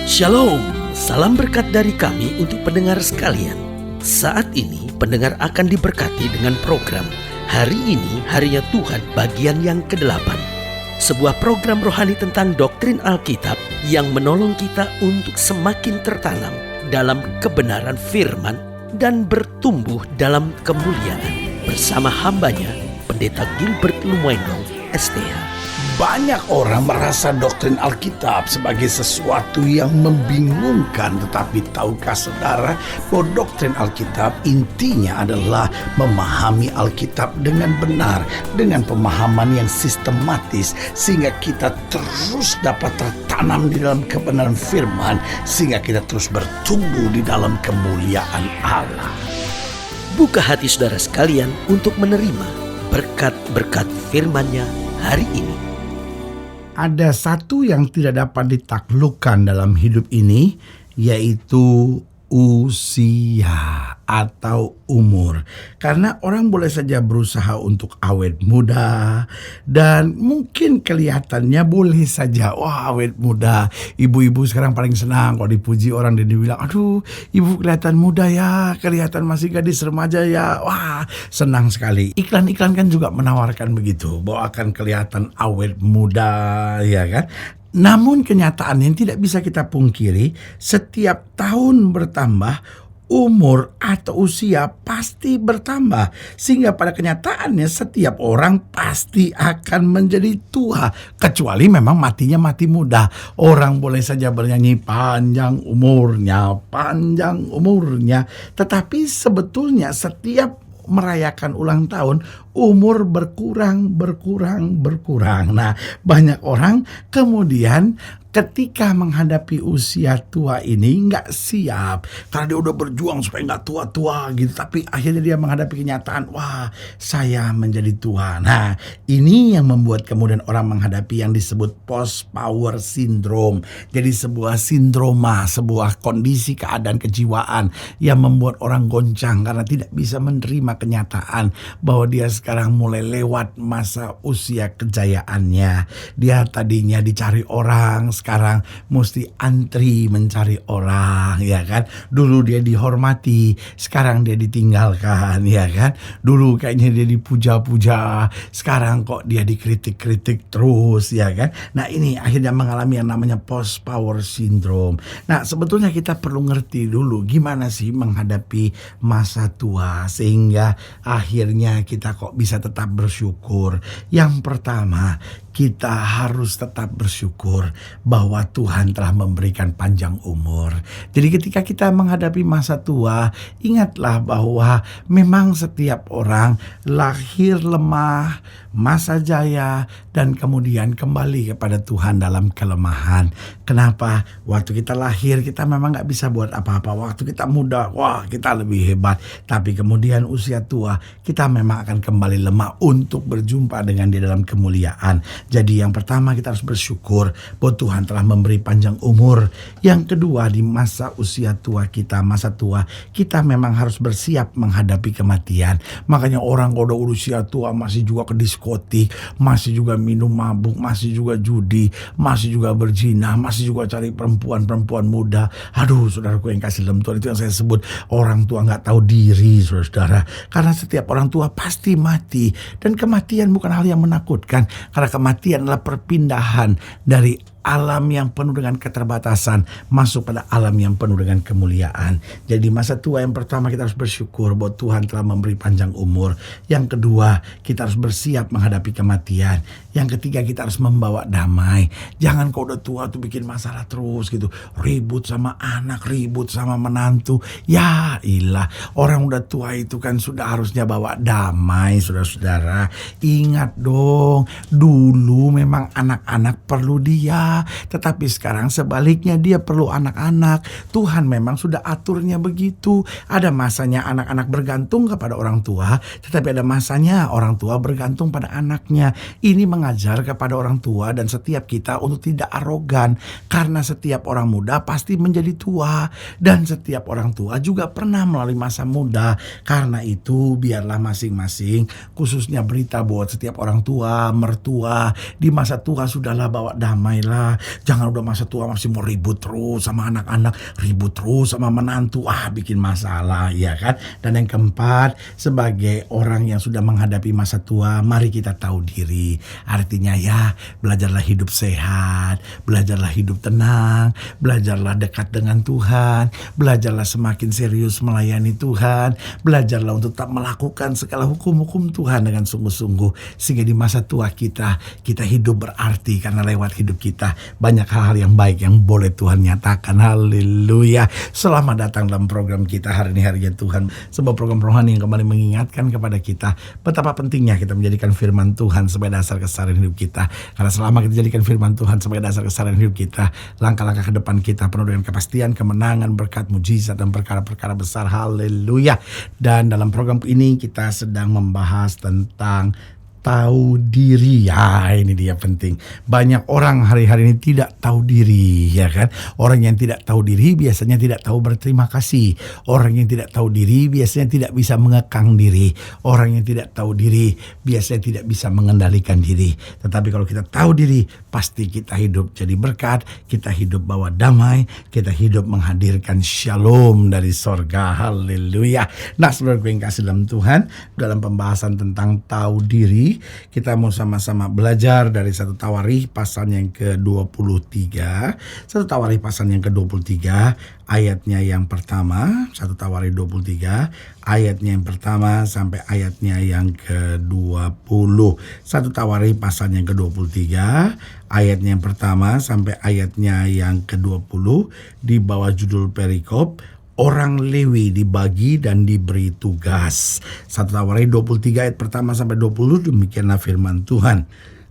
Shalom, salam berkat dari kami untuk pendengar sekalian. Saat ini pendengar akan diberkati dengan program Hari Ini Harinya Tuhan bagian yang ke-8. Sebuah program rohani tentang doktrin Alkitab yang menolong kita untuk semakin tertanam dalam kebenaran firman dan bertumbuh dalam kemuliaan. Bersama hambanya, Pendeta Gilbert Lumwendong, STH. Banyak orang merasa doktrin Alkitab sebagai sesuatu yang membingungkan. Tetapi tahukah saudara bahwa doktrin Alkitab intinya adalah memahami Alkitab dengan benar, dengan pemahaman yang sistematis, sehingga kita terus dapat tertanam di dalam kebenaran firman, sehingga kita terus bertumbuh di dalam kemuliaan Allah. Buka hati saudara sekalian untuk menerima berkat-berkat firman-Nya hari ini. Ada satu yang tidak dapat ditaklukkan dalam hidup ini, yaitu usia atau umur. Karena orang boleh saja berusaha untuk awet muda, dan mungkin kelihatannya boleh saja, wah awet muda. Ibu-ibu sekarang paling senang kalau dipuji orang dan dibilang, aduh ibu kelihatan muda ya, kelihatan masih gadis remaja ya. Wah, senang sekali. Iklan-iklan kan juga menawarkan begitu, bahwa akan kelihatan awet muda, ya kan? Namun kenyataannya tidak bisa kita pungkiri, setiap tahun bertambah, umur atau usia pasti bertambah. Sehingga pada kenyataannya setiap orang pasti akan menjadi tua. Kecuali memang matinya mati muda. Orang boleh saja bernyanyi panjang umurnya, panjang umurnya. Tetapi sebetulnya setiap merayakan ulang tahun, umur berkurang. Nah, banyak orang kemudian ketika menghadapi usia tua ini nggak siap, karena dia udah berjuang supaya nggak tua-tua gitu, tapi akhirnya dia menghadapi kenyataan, wah saya menjadi tua. Nah, ini yang membuat kemudian orang menghadapi yang disebut post power syndrome. Jadi sebuah sindroma, sebuah kondisi keadaan kejiwaan yang membuat orang goncang karena tidak bisa menerima kenyataan bahwa dia sekarang mulai lewat masa usia kejayaannya. Dia tadinya dicari orang, sekarang mesti antri mencari orang, ya kan? Dulu dia dihormati, sekarang dia ditinggalkan, ya kan? Dulu kayaknya dia dipuja-puja, sekarang kok dia dikritik-kritik terus, ya kan? Nah, ini akhirnya mengalami yang namanya post power syndrome. Nah, sebetulnya kita perlu ngerti dulu gimana sih menghadapi masa tua sehingga akhirnya kita kok bisa tetap bersyukur. Yang pertama, kita harus tetap bersyukur bahwa Tuhan telah memberikan panjang umur. Jadi ketika kita menghadapi masa tua, ingatlah bahwa memang setiap orang lahir lemah, masa jaya, dan kemudian kembali kepada Tuhan dalam kelemahan. Kenapa? Waktu kita lahir kita memang gak bisa buat apa-apa. Waktu kita muda, wah kita lebih hebat. Tapi kemudian usia tua, kita memang akan kembali lemah untuk berjumpa dengan Dia dalam kemuliaan. Jadi yang pertama kita harus bersyukur bahwa Tuhan telah memberi panjang umur. Yang kedua, di masa usia tua kita, masa tua, kita memang harus bersiap menghadapi kematian. Makanya orang kalau udah usia tua masih juga ke diskotik, masih juga minum mabuk, masih juga judi, masih juga berzina, masih juga cari perempuan muda. Aduh, saudaraku yang kasih dalam Tuhan, itu yang saya sebut orang tua gak tahu diri, saudara. Karena setiap orang tua pasti mati. Dan kematian bukan hal yang menakutkan, karena kematian adalah perpindahan dari alam yang penuh dengan keterbatasan masuk pada alam yang penuh dengan kemuliaan. Jadi masa tua yang pertama kita harus bersyukur bahwa Tuhan telah memberi panjang umur. Yang kedua, kita harus bersiap menghadapi kematian. Yang ketiga, kita harus membawa damai. Jangan kau udah tua tuh bikin masalah terus gitu, ribut sama anak, ribut sama menantu. Ya ilah, orang udah tua itu kan sudah harusnya bawa damai, saudara-saudara. Ingat dong, dulu memang anak-anak perlu dia, tetapi sekarang sebaliknya dia perlu anak-anak. Tuhan memang sudah aturnya begitu. Ada masanya anak-anak bergantung kepada orang tua, tetapi ada masanya orang tua bergantung pada anaknya. Ini mengajar kepada orang tua dan setiap kita untuk tidak arogan, karena setiap orang muda pasti menjadi tua, dan setiap orang tua juga pernah melalui masa muda. Karena itu biarlah masing-masing, khususnya berita buat setiap orang tua, mertua, di masa tua sudahlah bawa damai lah. tua. Jangan udah masa tua masih mau ribut terus sama anak-anak, ribut terus sama menantu, bikin masalah, ya kan? Dan yang keempat, sebagai orang yang sudah menghadapi masa tua, mari kita tahu diri. Artinya ya, belajarlah hidup sehat, belajarlah hidup tenang, belajarlah dekat dengan Tuhan, belajarlah semakin serius melayani Tuhan, belajarlah untuk tak melakukan segala hukum-hukum Tuhan dengan sungguh-sungguh, sehingga di masa tua kita hidup berarti, karena lewat hidup kita banyak hal-hal yang baik yang boleh Tuhan nyatakan. Haleluya. Selamat datang dalam program kita hari ini, Harinya Tuhan, sebuah program rohani yang kembali mengingatkan kepada kita betapa pentingnya kita menjadikan firman Tuhan sebagai dasar keseharian hidup kita. Karena selama kita jadikan firman Tuhan sebagai dasar keseharian hidup kita, langkah-langkah ke depan kita penuh dengan kepastian, kemenangan, berkat, mujizat, dan perkara-perkara besar. Haleluya. Dan dalam program ini kita sedang membahas tentang tahu diri. Ya, ini dia penting. Banyak orang hari-hari ini tidak tahu diri, ya kan? Orang yang tidak tahu diri biasanya tidak tahu berterima kasih. Orang yang tidak tahu diri biasanya tidak bisa mengekang diri. Orang yang tidak tahu diri biasanya tidak bisa mengendalikan diri. Tetapi kalau kita tahu diri, pasti kita hidup jadi berkat, kita hidup bawa damai, kita hidup menghadirkan shalom dari sorga. Haleluya. Nah, saudara yang kasih dalam Tuhan, dalam pembahasan tentang tahu diri, kita mau sama-sama belajar dari 1 Tawarikh pasal yang ke-23. 1 Tawarikh pasal yang ke-23 ayatnya yang pertama. 1 Tawarikh 23 ayatnya yang pertama sampai ayatnya yang ke-20. 1 Tawarikh pasal yang ke-23 ayatnya yang pertama sampai ayatnya yang ke-20 di bawah judul perikop orang Lewi dibagi dan diberi tugas. 1 Tawarikh 23 ayat pertama sampai 20, demikianlah firman Tuhan.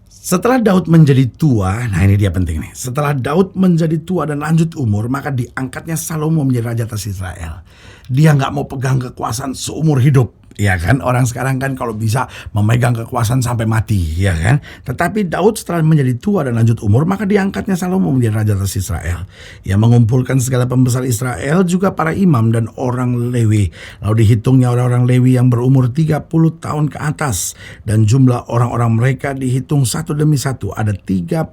Setelah Daud menjadi tua, nah ini dia penting nih. Setelah Daud menjadi tua dan lanjut umur, maka diangkatnya Salomo menjadi raja atas Israel. Dia gak mau pegang kekuasaan seumur hidup. Ya kan, orang sekarang kan kalau bisa memegang kekuasaan sampai mati, ya kan. Tetapi Daud setelah menjadi tua dan lanjut umur, maka diangkatnya Salomo menjadi raja atas Israel. Ia mengumpulkan segala pembesar Israel, juga para imam dan orang Lewi. Lalu dihitungnya orang-orang Lewi yang berumur 30 tahun ke atas, dan jumlah orang-orang mereka dihitung satu demi satu, ada 38.000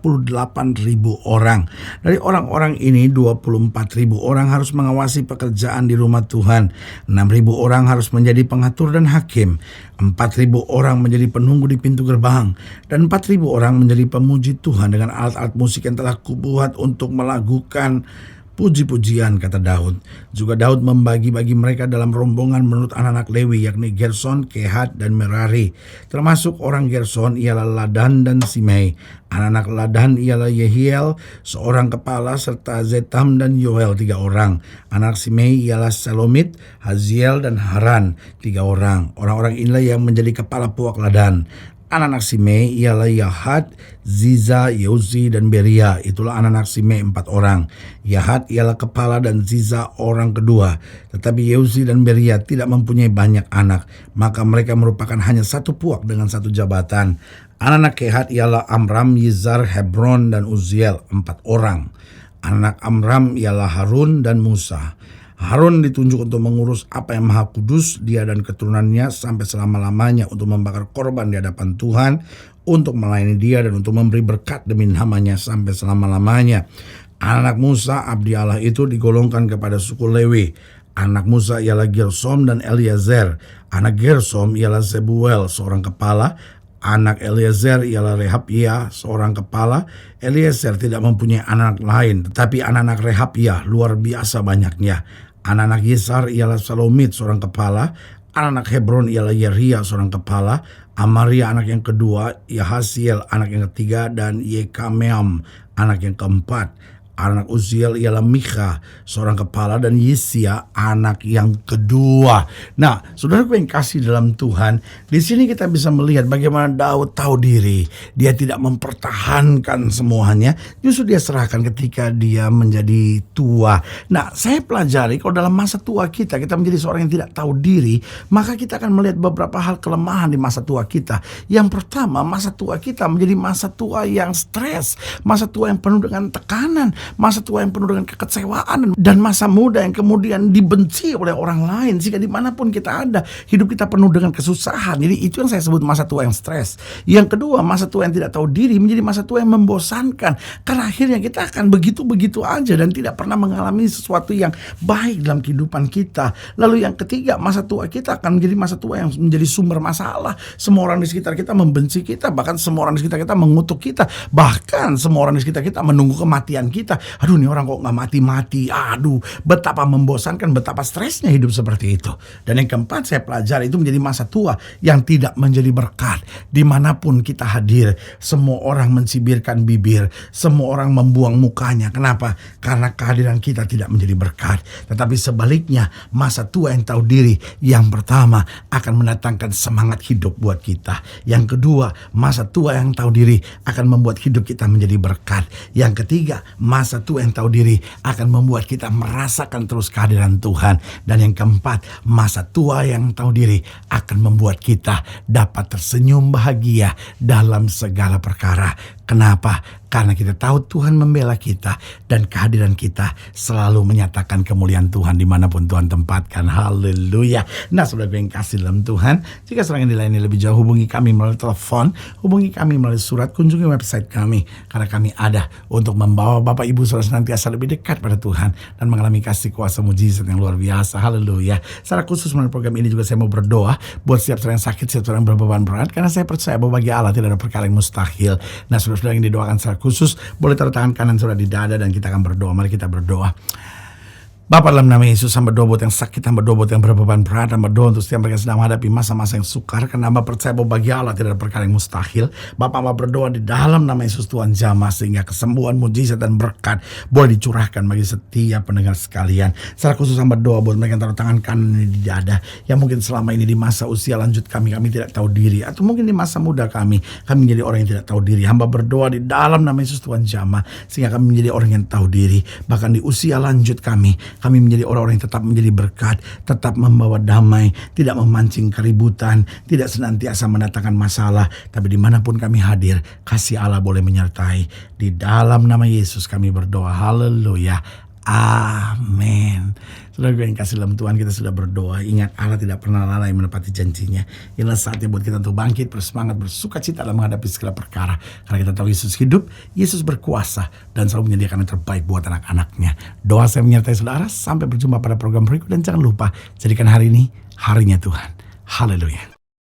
orang. Dari orang-orang ini 24.000 orang harus mengawasi pekerjaan di rumah Tuhan, 6.000 orang harus menjadi pengatur dan hakim, 4.000 orang menjadi penunggu di pintu gerbang, dan 4.000 orang menjadi pemuji Tuhan dengan alat-alat musik yang telah kubuat untuk melakukan puji-pujian, kata Daud. Juga Daud membagi-bagi mereka dalam rombongan menurut anak-anak Lewi, yakni Gerson, Kehat, dan Merari. Termasuk orang Gerson ialah Ladan dan Simei. Anak-anak Ladan ialah Yehiel, seorang kepala, serta Zetam dan Yoel, 3 orang. Anak Simei ialah Selomit, Haziel, dan Haran, 3 orang. Orang-orang inilah yang menjadi kepala puak Ladan. Anak-anak Simei ialah Yahat, Ziza, Yeuzi, dan Beria. Itulah anak-anak Simei 4 orang. Yahat ialah kepala dan Ziza orang kedua. Tetapi Yeuzi dan Beria tidak mempunyai banyak anak, maka mereka merupakan hanya satu puak dengan satu jabatan. Anak-anak Kehat ialah Amram, Yizar, Hebron, dan Uziel, 4 orang. Anak Amram ialah Harun dan Musa. Harun ditunjuk untuk mengurus apa yang maha kudus, dia dan keturunannya sampai selama-lamanya, untuk membakar korban di hadapan Tuhan, untuk melayani dia dan untuk memberi berkat demi namanya sampai selama-lamanya. Anak Musa, abdi Allah itu digolongkan kepada suku Lewi. Anak Musa ialah Gersom dan Eliezer. Anak Gersom ialah Zebuel, seorang kepala. Anak Eliezer ialah Rehabia, seorang kepala. Eliezer tidak mempunyai anak lain, tetapi anak-anak Rehabia luar biasa banyaknya. Anak-anak Yesar ialah Salomit, seorang kepala. Anak-anak Hebron ialah Yeria, seorang kepala. Amaria anak yang kedua, Yahasiel anak yang ketiga, dan Yekameam anak yang keempat. Anak Uziel ialah Mikha, seorang kepala, dan Yisia anak yang kedua. Nah, saudaraku yang kasih dalam Tuhan, di sini kita bisa melihat bagaimana Daud tahu diri. Dia tidak mempertahankan semuanya, justru dia serahkan ketika dia menjadi tua. Nah, saya pelajari kalau dalam masa tua kita menjadi seorang yang tidak tahu diri, maka kita akan melihat beberapa hal kelemahan di masa tua kita. Yang pertama, masa tua kita menjadi masa tua yang stres, masa tua yang penuh dengan tekanan, masa tua yang penuh dengan kekecewaan, dan masa muda yang kemudian dibenci oleh orang lain. Sehingga dimanapun kita ada, hidup kita penuh dengan kesusahan. Jadi itu yang saya sebut masa tua yang stres. Yang kedua, masa tua yang tidak tahu diri menjadi masa tua yang membosankan. Karena akhirnya kita akan begitu-begitu aja dan tidak pernah mengalami sesuatu yang baik dalam kehidupan kita. Lalu yang ketiga, masa tua kita akan menjadi masa tua yang menjadi sumber masalah. Semua orang di sekitar kita membenci kita, bahkan semua orang di sekitar kita mengutuk kita, bahkan semua orang di sekitar kita menunggu kematian kita. Aduh, ini orang kok gak mati-mati. Aduh, betapa membosankan, betapa stresnya hidup seperti itu. Dan yang keempat, saya pelajari itu menjadi masa tua yang tidak menjadi berkat. Dimanapun kita hadir, semua orang mencibirkan bibir, semua orang membuang mukanya. Kenapa? Karena kehadiran kita tidak menjadi berkat. Tetapi sebaliknya, masa tua yang tahu diri yang pertama akan mendatangkan semangat hidup buat kita. Yang kedua, masa tua yang tahu diri akan membuat hidup kita menjadi berkat. Yang ketiga, masa tua yang tahu diri akan membuat kita merasakan terus kehadiran Tuhan. Dan yang keempat, masa tua yang tahu diri akan membuat kita dapat tersenyum bahagia dalam segala perkara. Kenapa? Karena kita tahu Tuhan membela kita dan kehadiran kita selalu menyatakan kemuliaan Tuhan dimanapun Tuhan tempatkan. Haleluya. Nah, saudara yang kasih dalam Tuhan, jika serangan dilayani lebih jauh, hubungi kami melalui telepon, hubungi kami melalui surat, kunjungi website kami. Karena kami ada untuk membawa Bapak Ibu saudara senantiasa lebih dekat pada Tuhan dan mengalami kasih kuasa mujizat yang luar biasa. Haleluya. Secara khusus melalui program ini juga saya mau berdoa buat setiap orang yang sakit, setiap orang yang berbeban berat, karena saya percaya bahwa bagi Allah tidak ada perkara yang mustahil. Nah, saudara yang didoakan secara khusus, boleh taruh tangan kanan saudara di dada dan kita akan berdoa. Mari kita berdoa. Bapa, dalam nama Yesus, hamba doa buat yang sakit, hamba doa buat yang berbeban berat, hamba doa untuk setiap mereka yang sedang menghadapi masa-masa yang sukar, karena hamba percaya bahwa bagi Allah tidak ada perkara yang mustahil. Bapa, hamba berdoa di dalam nama Yesus Tuhan jamah, sehingga kesembuhan, mujizat dan berkat boleh dicurahkan bagi setiap pendengar sekalian. Secara khusus hamba doa buat mereka yang taruh tangan kanan di dada, yang mungkin selama ini di masa usia lanjut kami tidak tahu diri, atau mungkin di masa muda kami menjadi orang yang tidak tahu diri. Hamba berdoa di dalam nama Yesus Tuhan jamah, sehingga kami menjadi orang yang tahu diri. Bahkan di usia lanjut kami menjadi orang-orang yang tetap menjadi berkat, tetap membawa damai, tidak memancing keributan, tidak senantiasa mendatangkan masalah. Tapi dimanapun kami hadir, kasih Allah boleh menyertai. Di dalam nama Yesus kami berdoa. Haleluya. Amin. Saudara yang kasih dalam Tuhan, kita sudah berdoa. Ingat, Allah tidak pernah lalai menepati janjinya. Inilah saatnya buat kita untuk bangkit, bersemangat, bersuka cita dalam menghadapi segala perkara. Karena kita tahu Yesus hidup, Yesus berkuasa, dan selalu menyediakan yang terbaik buat anak-anaknya. Doa saya menyertai saudara. Sampai berjumpa pada program berikut. Dan jangan lupa, jadikan hari ini harinya Tuhan. Haleluya.